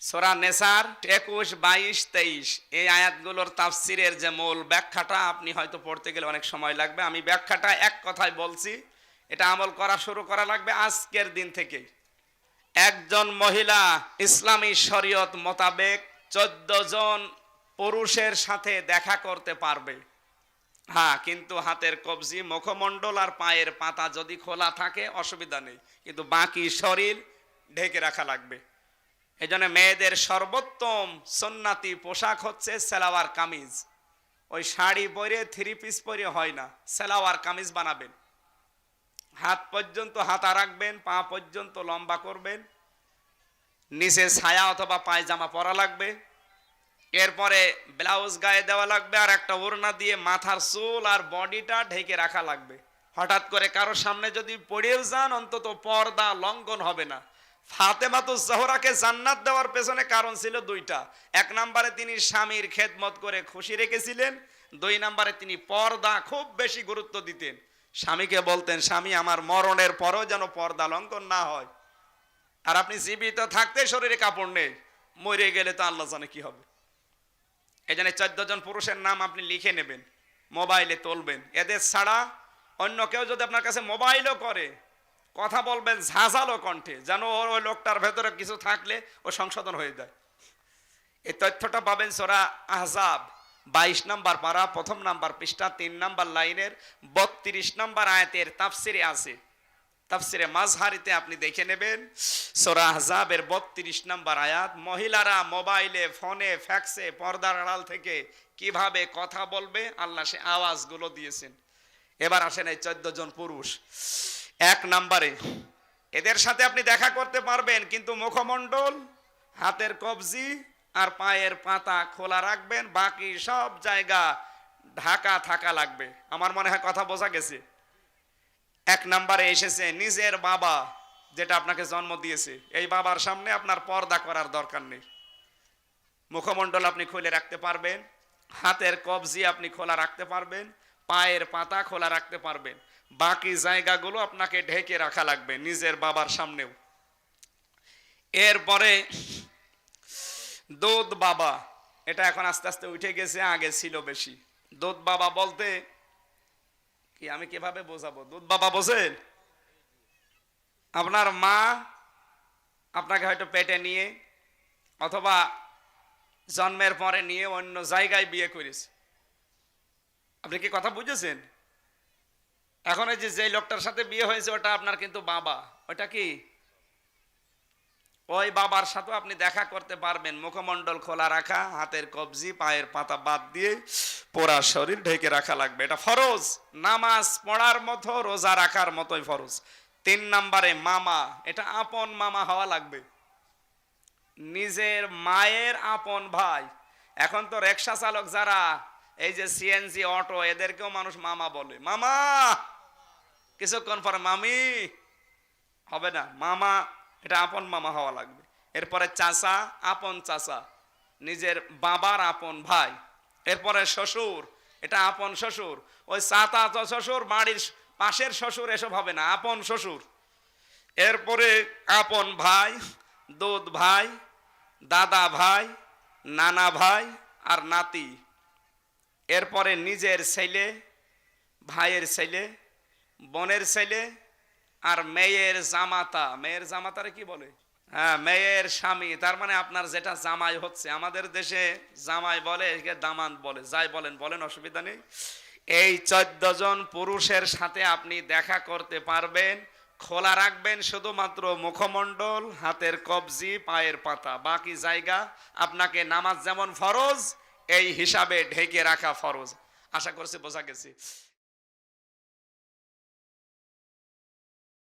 সূরা নেসার 21, 22, 23 এই আয়াতগুলোর তাফসিরের যে মূল ব্যাখ্যাটা আপনি হয়তো পড়তে গেলে অনেক সময় লাগবে। আমি ব্যাখ্যাটা এক কথায় বলছি, এটা আমল করা শুরু করা লাগবে আজকের দিন থেকে। একজন মহিলা ইসলামী শরীয়ত মোতাবেক 14 জন পুরুষের সাথে দেখা করতে পারবে। হ্যাঁ, কিন্তু হাতের কবজি, মুখমণ্ডল আর পায়ের পাতা যদি খোলা থাকে অসুবিধা নেই, কিন্তু বাকি শরীর ঢেকে রাখা লাগবে। এই জন্য মেয়েদের সর্বোত্তম সুন্নাতি পোশাক হচ্ছে সালোয়ার কামিজ। ওই শাড়ি পরে, থ্রি পিস পরে হয় না, সালোয়ার কামিজ বানাবেন। হাত পর্যন্ত হাতা রাখবেন, পা পর্যন্ত লম্বা করবেন, নিচে ছায়া অথবা পায়জামা পরা লাগবে। এরপরে ব্লাউজ গায়ে দেওয়া লাগবে, আর একটা ওড়না দিয়ে মাথার চুল আর বডিটা ঢেকে রাখা লাগবে। হঠাৎ করে কারো সামনে যদি পড়েও যান, অন্তত পর্দা লঙ্ঘন হবে না। ফাতেমাতুজ জোহরাকে জান্নাত দেওয়ার পেছনে কারণ ছিল দুইটা। এক নম্বরে তিনি স্বামীর খেদমত করে খুশি রেখেছিলেন, দুই নম্বরে তিনি পর্দা খুব বেশি গুরুত্ব দিতেন। স্বামীকে বলতেন, স্বামী আমার মরণের পরও যেন পর্দা লঙ্ঘন না হয়। আর আপনি জীবিত থাকতে শরীরে কাপড় নেই, মরে গেলে তো আল্লাহ জানে কি হবে। এই জন্য 14 জন পুরুষের নাম আপনি লিখে নেবেন, মোবাইলে তুলবেন। এদের ছাড়া অন্য কেউ যদি আপনার কাছে মোবাইলও করে, কথা বলবেন ঝাঁঝালো কণ্ঠে, যেন ওই লোকটার ভেতরে কিছু থাকলে ও সংশোধন হয়ে যায়। এই তথ্যটা পাবেন সূরা আহজাব 22 নম্বর পারা, 1 নম্বর পৃষ্ঠা, 3 নম্বর লাইনের 32 নম্বর আয়াতের তাফসিরে আছে। তাফসিরে মাজহারিতে আপনি দেখে নেবেন, সূরা আহজাবের 32 নম্বর আয়াত। মহিলারা মোবাইলে, ফোনে, ফ্যাক্সে, পর্দার আড়াল থেকে কিভাবে কথা বলবে আল্লাহ সে আওয়াজগুলো দিয়েছেন। এবার আসেন এই 14 জন পুরুষ। 1 নম্বরে এদের সাথে আপনি দেখা করতে পারবেন, কিন্তু মুখমণ্ডল, হাতের কবজি আর পায়ের পাতা খোলা রাখবেন, বাকি সব জায়গা ঢাকা থাকা লাগবে। আমার মনে হয় কথা বোঝা গেছে। 1 নম্বরে এসেছে নিজের বাবা, যেটা আপনাকে জন্ম দিয়েছে, এই বাবার সামনে আপনার পর্দা করার দরকার নেই। মুখমণ্ডল আপনি খুলে রাখতে পারবেন, হাতের কবজি আপনি খোলা রাখতে পারবেন, পায়ের পাতা খোলা রাখতে পারবেন, বাকি জায়গাগুলো আপনাকে ঢেকে রাখা লাগবে নিজের বাবার সামনেও। এরপরে দুধ বাবা, এটা এখন আস্তে আস্তে উঠে গেছে, আগে ছিল বেশি। দুধ বাবা বলতে কি, আমি কিভাবে বোঝাবো? দুধ বাবা বোঝেন? আপনার মা আপনাকে হয়তো পেটে নিয়ে অথবা জন্মের পরে নিয়ে অন্য জায়গায় বিয়ে করেছে। আপনি কি কথা বুঝেছেন? এখন এই যে লোকটার সাথে বিয়ে হয়েছে, ওটা আপনার কিন্তু বাবা। ওটা কি? ওই বাবার সাথে আপনি দেখা করতে পারবেন, মুখমণ্ডল খোলা রাখা, হাতের কবজি, পায়ের পাতা বাদ দিয়ে পুরা শরীর ঢেকে রাখা লাগবে। এটা ফরজ, নামাজ পড়ার মতো, রোজা রাখার মতোই ফরজ। 3 নম্বরে মামা, এটা আপন মামা হওয়া লাগবে, নিজের মায়ের আপন ভাই। এখন তো রিকশা চালক যারা, এই যে সিএনজি অটো, এদেরকেও মানুষ মামা বলে। মামা, কিছুক্ষণ পরে মামি হবে না, মামা, এটা আপন মামা হওয়া লাগবে। এরপরে চাচা, আপন চাচা, নিজের বাবার আপন ভাই। এরপরে শ্বশুর, এটা আপন শ্বশুর। ওই চাচা শ্বশুর, বাড়ির পাশের শ্বশুর, এসব হবে না, আপন শ্বশুর। এরপরে আপন ভাই, দুধ ভাই, দাদা ভাই, নানা ভাই আর নাতি। এরপরে নিজের ছেলে, ভাইয়ের ছেলে, বোনের ছেলে আর মেয়ের জামাতা। মেয়ের জামাতারে কি বলে? হ্যাঁ, মেয়ের স্বামী। তার মানে আপনার যেটা জামাই হচ্ছে, আমাদের দেশে জামাই বলে, একে দামাত বলে, যাই বলেন বলেন, অসুবিধা নেই। এই 14 জন পুরুষের সাথে আপনি দেখা করতে পারবেন। খোলা রাখবেন শুধুমাত্র মুখমণ্ডল, হাতের কবজি, পায়ের পাতা, বাকি জায়গা আপনাকে নামাজ যেমন ফরজ, এই হিসাবে ঢেকে রাখা ফরজ। আশা করছি বোঝা গেছে।